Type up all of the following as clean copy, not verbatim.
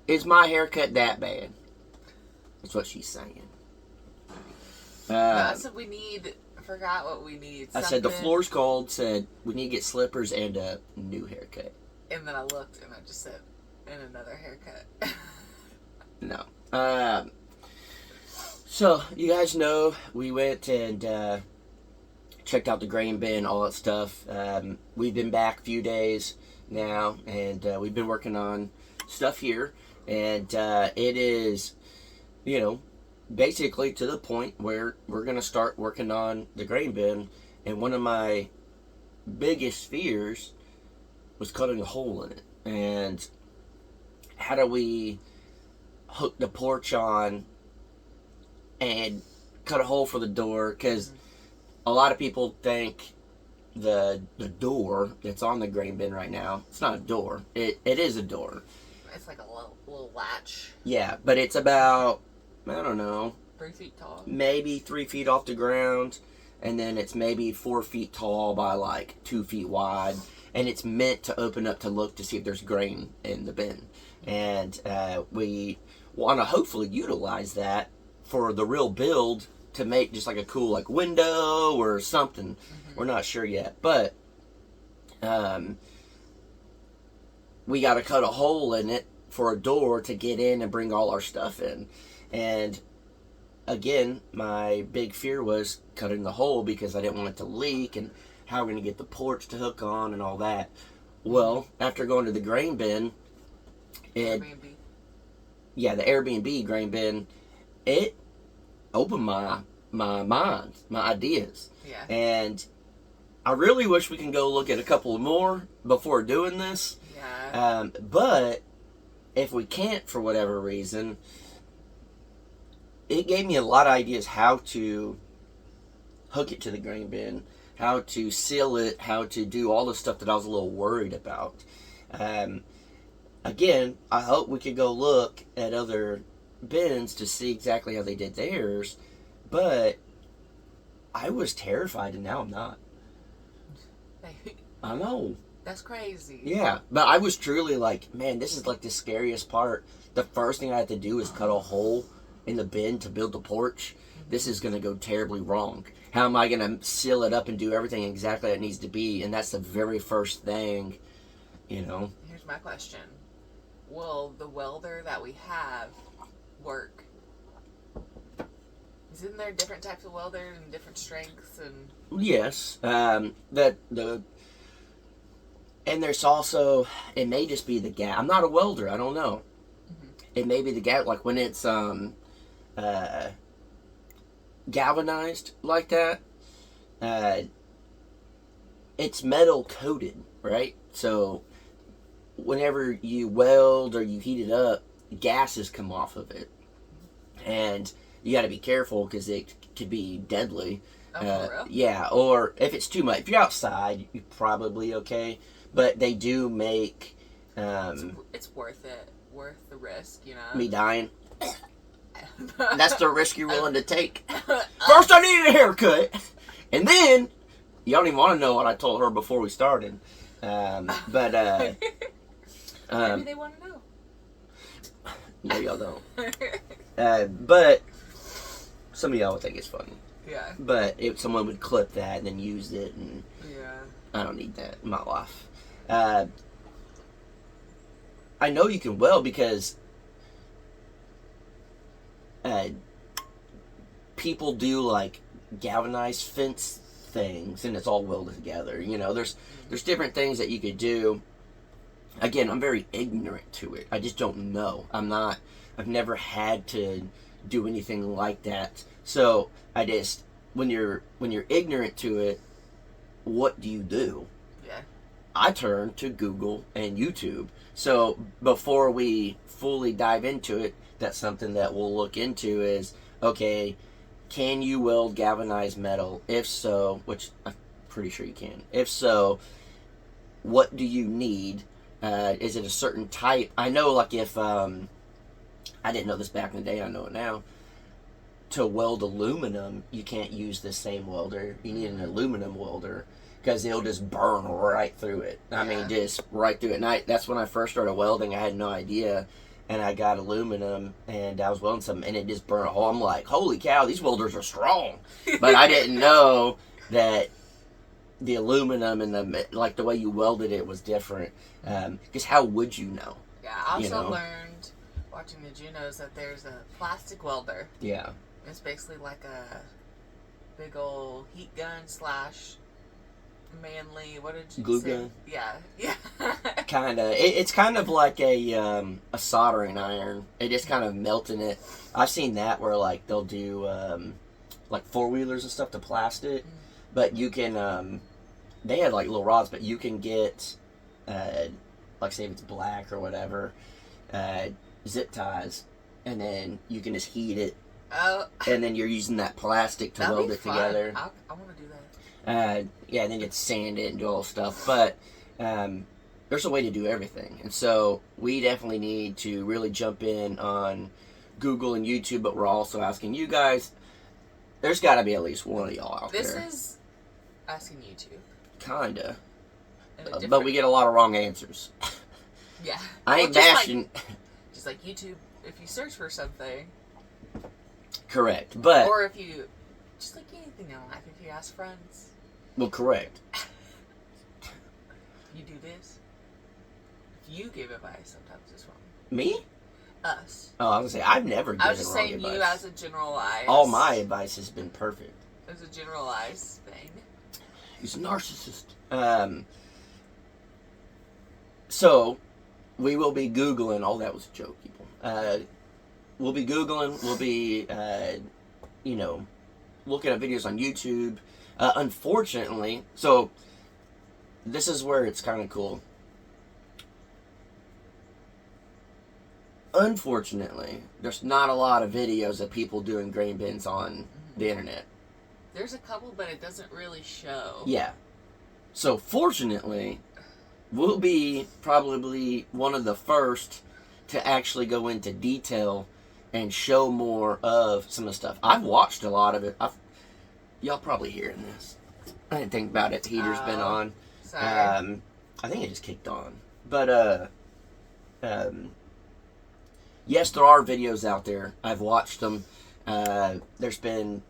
is my haircut that bad? That's what she's saying. I said we need. I forgot what we need. I said the floor's cold. Said we need to get slippers and a new haircut. And then I looked and I just said, and another haircut. No. So you guys know we went and checked out the grain bin, all that stuff. We've been back a few days now, and we've been working on stuff here, and it is, basically to the point where we're going to start working on the grain bin. And one of my biggest fears was cutting a hole in it. And how do we hook the porch on and cut a hole for the door? Because a lot of people think the door that's on the grain bin right now, it's not a door. It is a door. It's like a little latch. Yeah, but it's about, I don't know, 3 feet tall. Maybe 3 feet off the ground, and then it's maybe 4 feet tall by like 2 feet wide, and it's meant to open up to look to see if there's grain in the bin. And we want to hopefully utilize that for the real build to make just like a cool like window or something. We're not sure yet, but we got to cut a hole in it for a door to get in and bring all our stuff in. And again, my big fear was cutting the hole because I didn't want it to leak and how we're going to get the porch to hook on and all that. Well, after going to the grain bin, Airbnb. Yeah, the Airbnb grain bin, it opened my mind, my ideas. Yeah. And I really wish we can go look at a couple more before doing this. Yeah. But if we can't for whatever reason, it gave me a lot of ideas how to hook it to the grain bin, how to seal it, how to do all the stuff that I was a little worried about. Again, I hope we could go look at other bins to see exactly how they did theirs, but I was terrified and now I'm not. I know. That's crazy. Yeah, but I was truly like, man, this is like the scariest part. The first thing I had to do is cut a hole in the bin to build the porch. This is going to go terribly wrong. How am I going to seal it up and do everything exactly that it needs to be? And that's the very first thing, Here's my question. Will the welder that we have work? Isn't there different types of welder and different strengths and? Yes, and there's also, it may just be the gap. I'm not a welder. I don't know. It may be the gap, like when it's galvanized like that. It's metal coated, right? So whenever you weld or you heat it up, gases come off of it, and you got to be careful because it could be deadly. Oh, for real? Yeah, or if it's too much, if you're outside, you're probably okay. But they do make it's worth it, worth the risk, me dying. That's the risk you're willing to take. First, I needed a haircut, and then you don't even want to know what I told her before we started. But maybe they want to know. No, y'all don't. But some of y'all would think it's funny. Yeah. But if someone would clip that and then use it, and yeah, I don't need that in my life. I know you can weld because people do like galvanized fence things, and it's all welded together. There's different things that you could do. Again, I'm very ignorant to it. I just don't know. I've never had to do anything like that. So when you're ignorant to it, what do you do? Yeah. I turn to Google and YouTube. So before we fully dive into it, that's something that we'll look into is, okay, can you weld galvanized metal? If so, which I'm pretty sure you can. If so, what do you need? Is it a certain type? I know, like, if I didn't know this back in the day, I know it now. To weld aluminum, you can't use the same welder. You need an aluminum welder because it'll just burn right through it. I mean, just right through it. And that's when I first started welding. I had no idea. and I got aluminum, and I was welding something, and it just burned a hole. I'm like, holy cow, these welders are strong. But I didn't know that the aluminum and the way you welded it was different. Because how would you know? Yeah, I also learned watching the Junos that there's a plastic welder. Yeah. It's basically like a big old heat gun / manly. What did you glue say? gun? Yeah. Kind of. It's kind of like a soldering iron. It just kind of melting it. I've seen that where like they'll do like 4-wheelers and stuff to plastic, but you can they had like little rods, but you can get like say if it's black or whatever, zip ties, and then you can just heat it. Oh. And then you're using that plastic to weld it together. I want to do that. Yeah, and then you sand it and do all stuff. But there's a way to do everything. And so we definitely need to really jump in on Google and YouTube, but we're also asking you guys, there's got to be at least one of y'all out there. This is asking YouTube. Kinda. But we get a lot of wrong answers. Yeah. I ain't bashing. Just like YouTube, if you search for something. Correct. But. Or if you, just like anything in life, if you ask friends. Well, correct. You do this. If you give advice, sometimes it's wrong. Me? Us. Oh, I was going to say, I've never given wrong advice. I was just saying you as a generalized. All my advice has been perfect. As a generalized thing. He's a narcissist. So, we will be Googling. Oh, that was a joke, people. We'll be Googling. We'll be, looking at videos on YouTube. Unfortunately, so this is where it's kind of cool. Unfortunately, there's not a lot of videos of people doing grain bins on the internet. There's a couple, but it doesn't really show. Yeah. So, fortunately, we'll be probably one of the first to actually go into detail and show more of some of the stuff. I've watched a lot of it. Y'all probably hearing this. I didn't think about it. The heater's been on. Sorry. I think it just kicked on. But, yes, there are videos out there. I've watched them. There's been,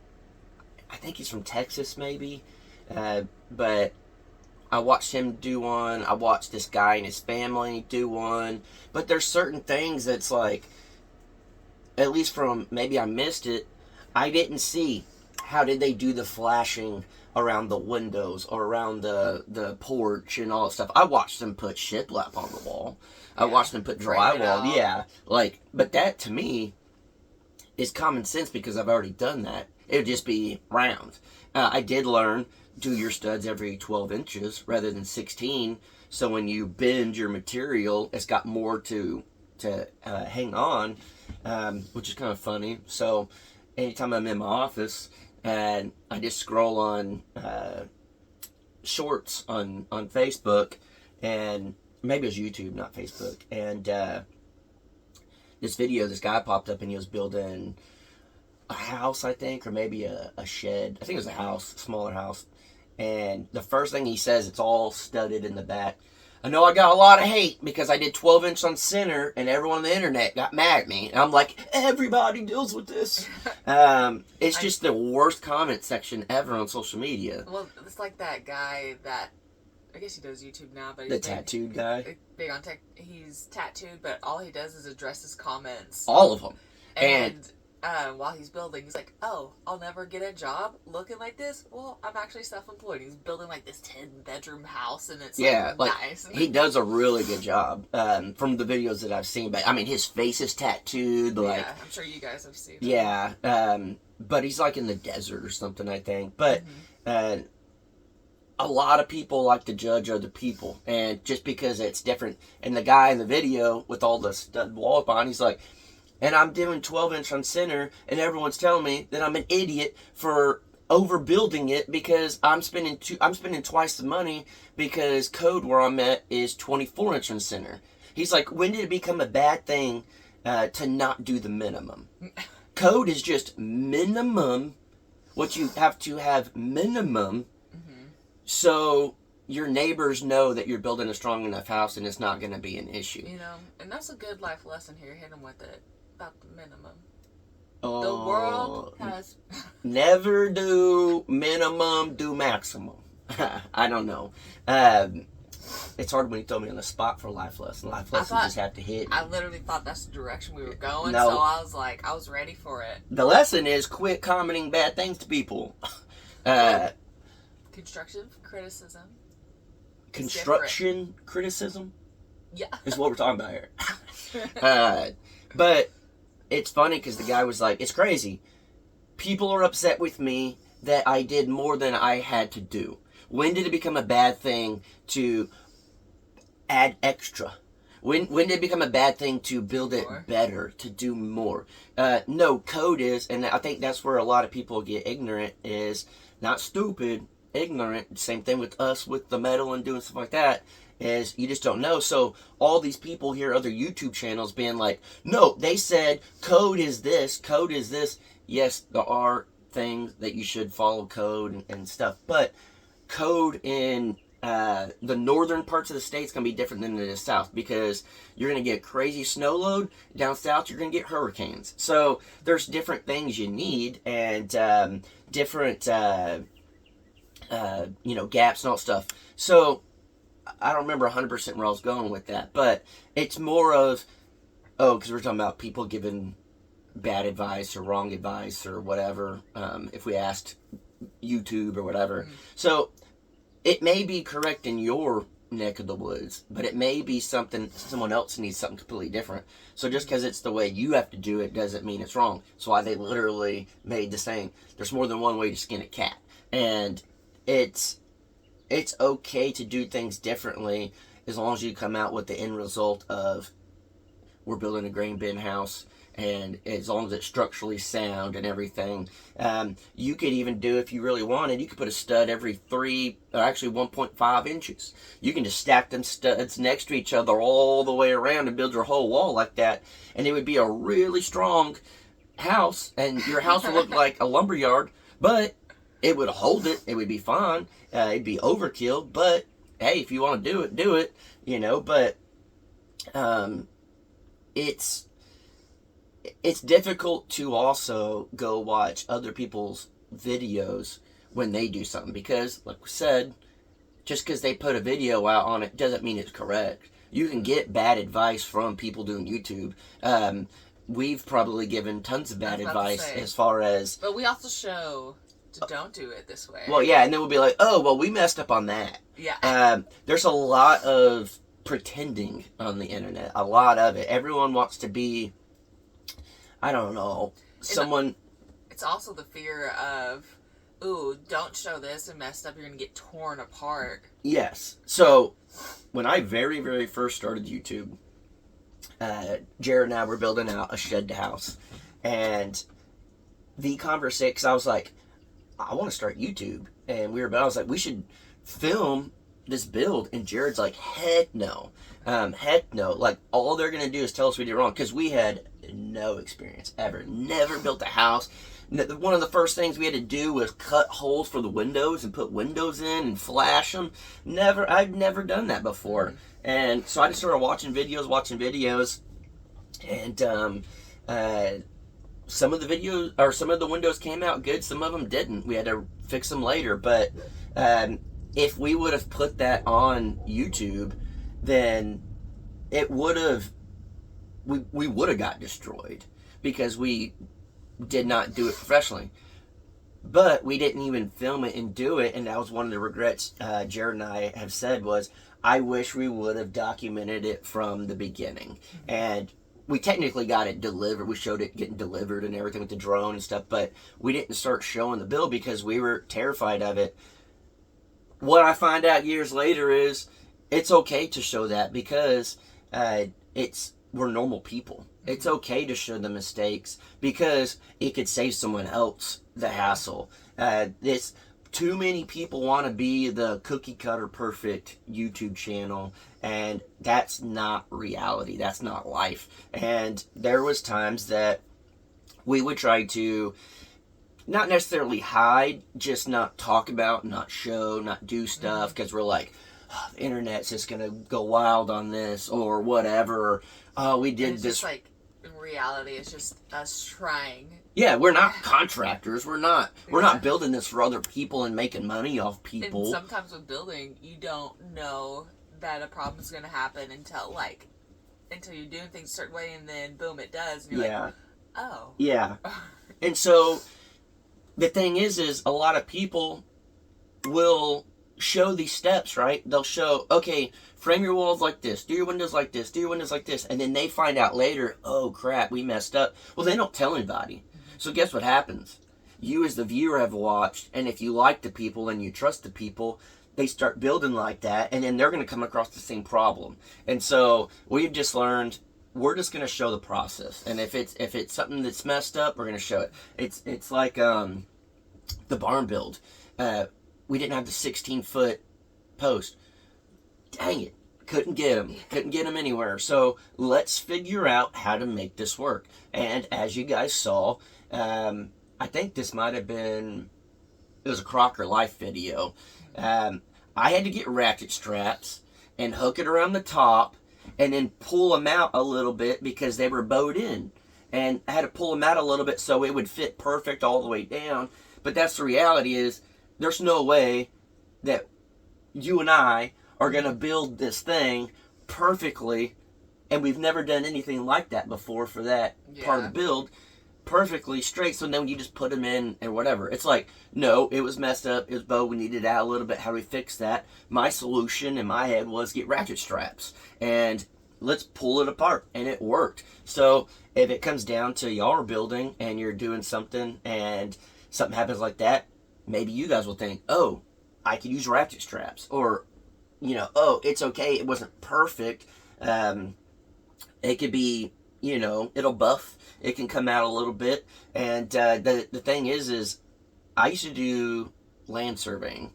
I think he's from Texas, maybe. But I watched him do one. I watched this guy and his family do one. But there's certain things that's like, at least from, maybe I missed it, I didn't see. How did they do the flashing around the windows or around the porch and all that stuff? I watched them put shiplap on the wall. I watched them put drywall. Yeah. But that to me is common sense because I've already done that. It would just be round. I did learn, do your studs every 12 inches rather than 16. So when you bend your material, it's got more to hang on, which is kind of funny. So anytime I'm in my office and I just scroll on shorts on Facebook, and maybe it was YouTube, not Facebook, and this guy popped up and he was building a house, I think, or maybe a shed. I think it was a house, a smaller house. And the first thing he says, it's all studded in the back. I know I got a lot of hate because I did 12 inch on center and everyone on the internet got mad at me. And I'm like, everybody deals with this. It's just the worst comment section ever on social media. Well, it's like that guy that, I guess he does YouTube now, but he's the tattooed guy. Big on tech. He's tattooed, but all he does is address his comments. All of them. And while he's building, he's like, oh, I'll never get a job looking like this. Well, I'm actually self-employed. He's building like this 10-bedroom house, and it's nice. He does a really good job from the videos that I've seen. But I mean, his face is tattooed. Like, yeah, I'm sure you guys have seen it. Yeah, but he's like in the desert or something, I think. But a lot of people like to judge other people, and just because it's different. And the guy in the video with all the stud wall on, he's like, and I'm doing 12 inch on center, and everyone's telling me that I'm an idiot for overbuilding it because I'm spending twice the money because code where I'm at is 24 inch on center. He's like, when did it become a bad thing to not do the minimum? Code is just minimum. What you have to have minimum. So your neighbors know that you're building a strong enough house and it's not going to be an issue. You know, and that's a good life lesson here. Hit them with it about the minimum. Oh, The world has never do minimum, do maximum. I don't know. It's hard when you throw me on the spot for a life lesson. Life lessons just have to hit. I literally thought that's the direction we were going, No. so I was like, I was ready for it. The lesson is quit commenting bad things to people. Constructive criticism. Construction criticism? Yeah. Is what we're talking about here. But it's funny because the guy was like, it's crazy. People are upset with me that I did more than I had to do. When did it become a bad thing to add extra? When did it become a bad thing to build it better, to do more? No, code is, and I think that's where a lot of people get ignorant, is not stupid, ignorant. Same thing with us with the metal and doing stuff like that, is you just don't know. So all these people hear other YouTube channels being like, no, they said code is this, code is this. Yes, there are things that you should follow code and stuff, but code in the northern parts of the state is going to be different than the south, because you're going to get crazy snow load. Down south, you're going to get hurricanes. So there's different things you need, and different gaps and all stuff. So I don't remember 100% where I was going with that, but it's more of, because we're talking about people giving bad advice or wrong advice or whatever, if we asked YouTube or whatever. Mm-hmm. So it may be correct in your neck of the woods, but it may be something, someone else needs something completely different. So just because it's the way you have to do it doesn't mean it's wrong. That's why they literally made the saying, there's more than one way to skin a cat. And it's okay to do things differently as long as you come out with the end result of, we're building a grain bin house, and as long as it's structurally sound and everything. You could even do, if you really wanted, you could put a stud every 1.5 inches. You can just stack them studs next to each other all the way around and build your whole wall like that, and it would be a really strong house, and your house would look like a lumberyard, but it would hold it. It would be fine. It'd be overkill, but hey, if you want to do it, do it. But it's difficult to also go watch other people's videos when they do something, because, like we said, just because they put a video out on it doesn't mean it's correct. You can get bad advice from people doing YouTube. We've probably given tons of bad advice as far as... But we also show to don't do it this way. Well, yeah, and then we'll be like, oh, well, we messed up on that. Yeah. There's a lot of pretending on the internet. A lot of it. Everyone wants to be... I don't know, someone... It's also the fear of, ooh, don't show this and messed up, you're going to get torn apart. Yes. So, when I very, very first started YouTube, Jared and I were building out a shed house. And the conversation, because I was like, I want to start YouTube. And I was like, we should film this build. And Jared's like, heck no. Heck no. Like, all they're going to do is tell us we did wrong. Because we had no experience ever. Never built a house. One of the first things we had to do was cut holes for the windows and put windows in and flash them. I'd never done that before. And so I just started watching videos. And some of the windows came out good, some of them didn't. We had to fix them later. But if we would have put that on YouTube, then it would have... We would have got destroyed because we did not do it professionally. But we didn't even film it and do it, and that was one of the regrets Jared and I have said was, I wish we would have documented it from the beginning. And we technically got it delivered. We showed it getting delivered and everything with the drone and stuff, but we didn't start showing the build because we were terrified of it. What I find out years later is it's okay to show that because we're normal people. It's okay to show the mistakes because it could save someone else the hassle. Too many people want to be the cookie cutter perfect YouTube channel, and that's not reality. That's not life. And there was times that we would try to not necessarily hide, just not talk about, not show, not do stuff, because we're like, oh, the internet's just gonna go wild on this or whatever. Oh, we did it's this. Just like in reality, it's just us trying. Yeah, we're not contractors. We're not building this for other people and making money off people. And sometimes with building, you don't know that a problem is gonna happen until you're doing things a certain way, and then boom, it does, and you're like, oh. Yeah. And so the thing is a lot of people will show these steps, right? They'll show, okay, frame your walls like this, do your windows like this, do your windows like this, and then they find out later, oh crap, we messed up. Well, they don't tell anybody. So guess what happens? You as the viewer have watched, and if you like the people and you trust the people, they start building like that, and then they're going to come across the same problem. And so we've just learned, we're just going to show the process. And if it's something that's messed up, we're going to show it. It's like the barn build. We didn't have the 16-foot post. Dang it. Couldn't get them anywhere. So let's figure out how to make this work. And as you guys saw, I think this might have been, it was a Crocker Life video. I had to get ratchet straps and hook it around the top and then pull them out a little bit because they were bowed in. And I had to pull them out a little bit so it would fit perfect all the way down. But that's the reality is, there's no way that you and I are going to build this thing perfectly, and we've never done anything like that before for that part of the build, perfectly straight, so then you just put them in and whatever. It's like, no, it was messed up, it was bowed, we needed it out a little bit, how do we fix that? My solution in my head was get ratchet straps, and let's pull it apart, and it worked. So if it comes down to y'all are building, and you're doing something, and something happens like that, maybe you guys will think, oh, I could use ratchet straps, or, oh, it's okay, it wasn't perfect, it could be, it'll buff, it can come out a little bit, and the thing is I used to do land surveying,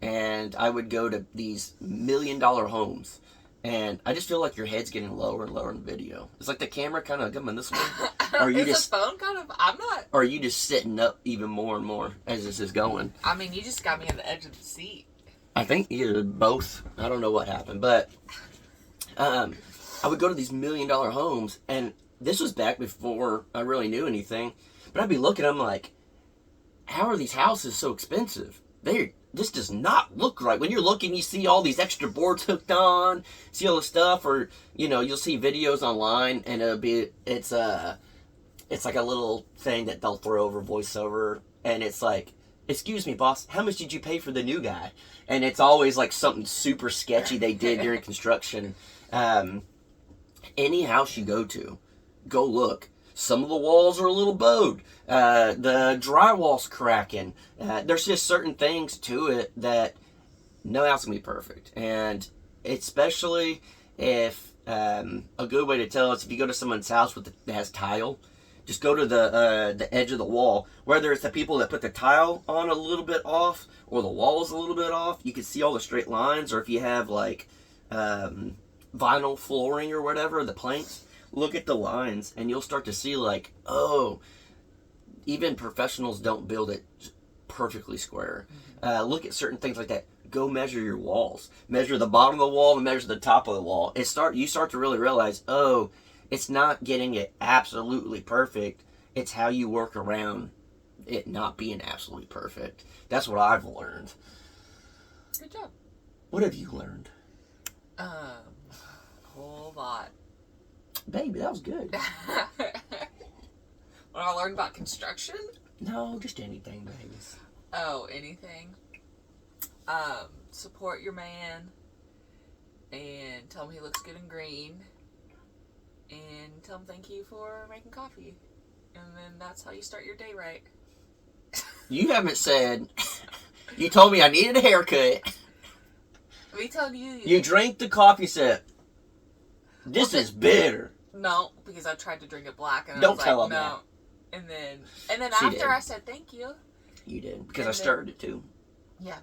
and I would go to these $1 million homes, and I just feel like your head's getting lower and lower in the video. It's like the camera kind of coming this way. Or you just the phone kind of, I'm not. Or are you just sitting up even more and more as this is going? I mean, you just got me on the edge of the seat. I think either both. I don't know what happened, but I would go to these $1 million homes, and this was back before I really knew anything. But I'd be looking at them like, how are these houses so expensive? This does not look right. When you're looking, you see all these extra boards hooked on, see all the stuff, or you'll see videos online, and it's like a little thing that they'll throw over voiceover, and it's like, excuse me, boss, how much did you pay for the new guy? And it's always like something super sketchy they did during construction. Any house you go to, go look. Some of the walls are a little bowed. The drywall's cracking. There's just certain things to it that no house can be perfect. And especially if a good way to tell is if you go to someone's house that has tile, just go to the edge of the wall. Whether it's the people that put the tile on a little bit off or the wall is a little bit off, you can see all the straight lines. Or if you have like vinyl flooring or whatever, the planks, look at the lines and you'll start to see like, oh, even professionals don't build it perfectly square. Look at certain things like that. Go measure your walls. Measure the bottom of the wall and measure the top of the wall. You start to really realize, oh, it's not getting it absolutely perfect. It's how you work around it not being absolutely perfect. That's what I've learned. Good job. What have you learned? A whole lot. Baby, that was good. What I learned about construction? No, just anything, babies. Oh, anything. Support your man and tell him he looks good in green and tell him thank you for making coffee. And then that's how you start your day right. You haven't said, you told me I needed a haircut. Me telling you. You drank the coffee, said, this is bitter. No, because I tried to drink it black and Don't I was tell like, him no. that. And then She after did. I said thank you. You did, because And I stirred it too. Yeah.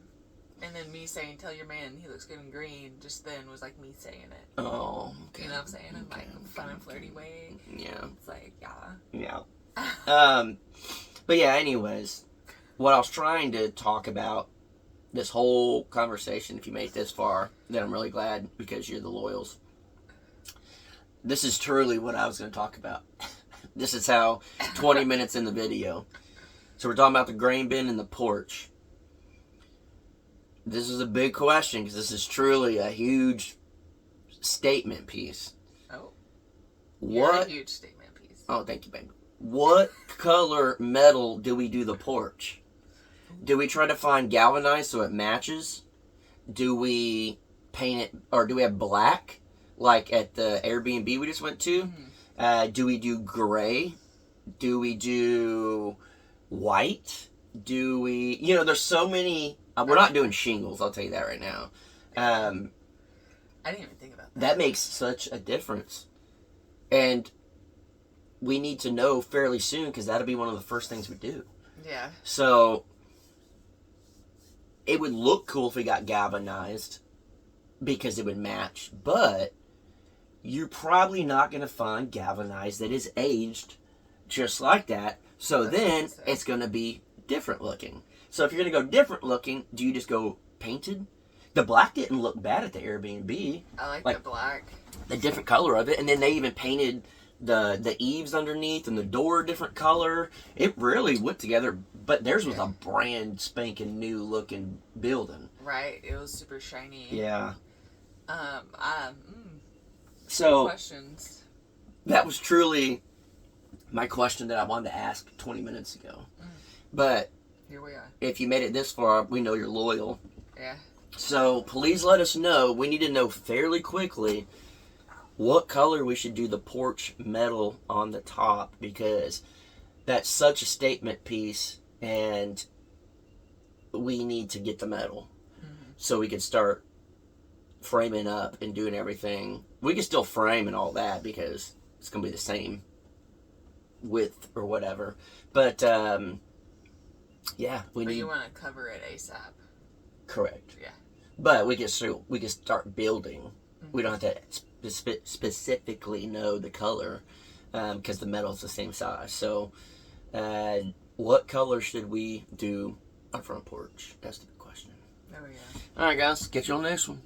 And then me saying, tell your man he looks good in green, just then was like me saying it. Oh, okay. You know what I'm saying? In like a fun and flirty way. Yeah. It's like, yeah. Yeah. But yeah, anyways, what I was trying to talk about this whole conversation, if you made it this far, then I'm really glad because you're the loyals. This is truly what I was going to talk about. This is how 20 minutes in the video. So we're talking about the grain bin and the porch. This is a big question because this is truly a huge statement piece. Oh. What? A huge statement piece. Oh, thank you, babe. What color metal do we do the porch? Do we try to find galvanized so it matches? Do we paint it, or do we have black, like at the Airbnb we just went to? Mm-hmm. Do we do gray? Do we do white? Do we, there's so many. We're not doing shingles, I'll tell you that right now. I didn't even think about that. That makes such a difference. And we need to know fairly soon because that'll be one of the first things we do. Yeah. So it would look cool if we got galvanized because it would match, but you're probably not going to find galvanized that is aged just like that. So then it's going to be different looking. So if you're going to go different looking, do you just go painted? The black didn't look bad at the Airbnb. I like the black. The different color of it. And then they even painted the eaves underneath and the door a different color. It really went together. But theirs was a brand spanking new looking building. Right. It was super shiny. Yeah. So questions. That was truly my question that I wanted to ask 20 minutes ago. But here we are. If you made it this far, we know you're loyal. Yeah. So please let us know. We need to know fairly quickly what color we should do the porch metal on the top, because that's such a statement piece and we need to get the metal so we can start framing up and doing everything. We can still frame and all that because it's going to be the same width or whatever. But yeah, But you want to cover it ASAP. Correct. Yeah. But we can start building. Mm-hmm. We don't have to specifically know the color because the metal's the same size. So what color should we do our front porch? That's the big question. There we go. All right, guys. Catch you on the next one.